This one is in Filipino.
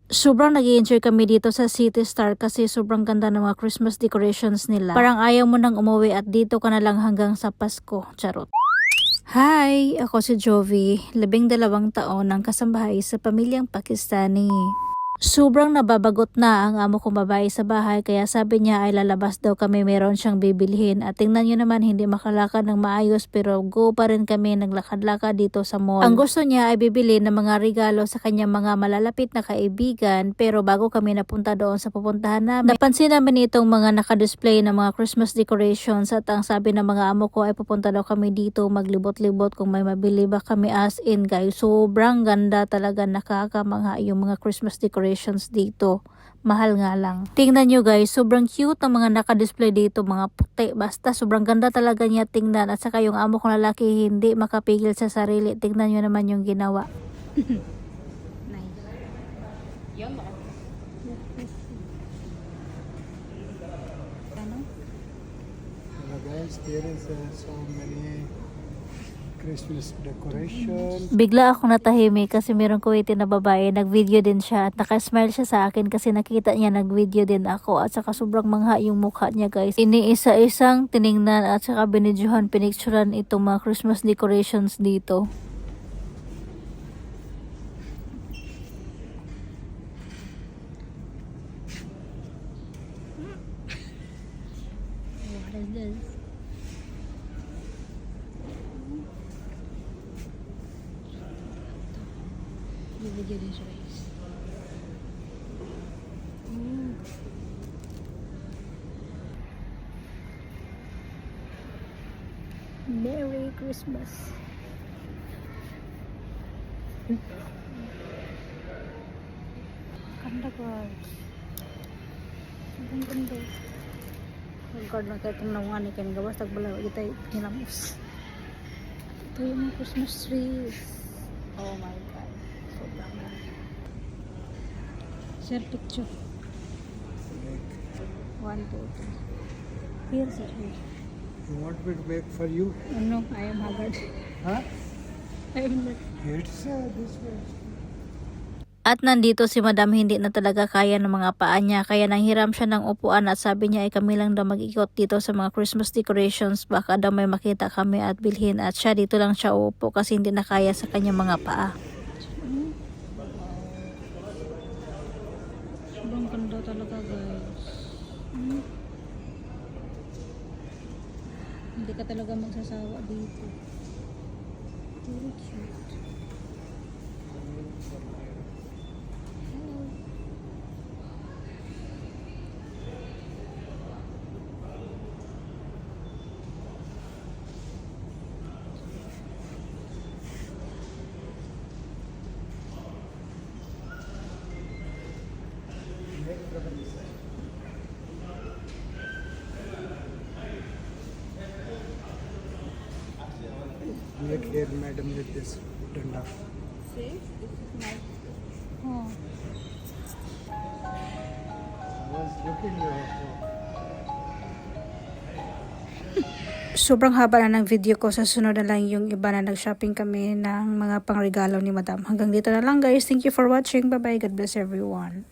Sobrang nag-i-enjoy kami dito sa City Star kasi sobrang ganda ng mga Christmas decorations nila. Parang ayaw mo nang umuwi at dito ka na lang hanggang sa Pasko. Charot. Hi! Ako si Jovi, 12 taon ng kasambahay sa pamilyang Pakistani. Sobrang nababagot na ang amo kong babae sa bahay kaya sabi niya ay lalabas daw kami, meron siyang bibilhin. At tingnan nyo naman, hindi makalakad ng maayos pero go pa rin kami naglakad-lakad dito sa mall. Ang gusto niya ay bibili ng mga regalo sa kanyang mga malalapit na kaibigan, pero bago kami napunta doon sa pupuntahan namin, napansin namin itong mga nakadisplay ng mga Christmas decorations at ang sabi ng mga amo ko ay pupunta daw kami dito maglibot-libot kung may mabili ba kami. As in guys, sobrang ganda talaga, nakakamangha yung mga Christmas decorations dito. Mahal nga lang. Tingnan nyo guys, sobrang cute ng mga nakadisplay dito, mga puti. Basta sobrang ganda talaga niya tingnan. At saka yung amo kong lalaki hindi makapigil sa sarili. Tingnan nyo naman yung ginawa. Hello guys, there is so many Christmas decoration. Bigla ako natahimik kasi mayroong Kuwaiti na babae, nag-video din siya at nakasmile siya sa akin kasi nakita niya nag-video din ako at saka sobrang mangha yung mukha niya guys. Iniisa-isang tiningnan at saka binidyohan, pinicturan itong mga Christmas decorations dito. What is this? Video din siya guys. Merry Christmas. Ganda guys. Sobrang ganda. Pagkard na kayo itong naungan ni kayo gawas, tagbalaw kita hinamos. Ito yung mga Christmas trees. Oh my god. Sobrang ganda. Share picture. 1, 2, 3. Here sir. You want me to make for you? Oh, no, I am haggard. Huh? I am not. It's this way. At nandito si Madam, hindi na talaga kaya ng mga paa niya kaya nanghiram siya ng upuan at sabi niya ay kami lang daw mag-ikot dito sa mga Christmas decorations, baka daw may makita kami at bilhin, at siya dito lang siya upo kasi hindi na kaya sa kanyang mga paa. Sobrang ganda talaga guys. Hindi ka talaga magsasawa dito. Very cute. Make here, madam, with this danda. See, this is nice. Oh. I was looking Sobrang haba na ng video ko. Sa sunod na lang yung iba na nag-shopping kami ng mga pangregalo ni Madam. Hanggang dito na lang guys. Thank you for watching. Bye bye. God bless everyone.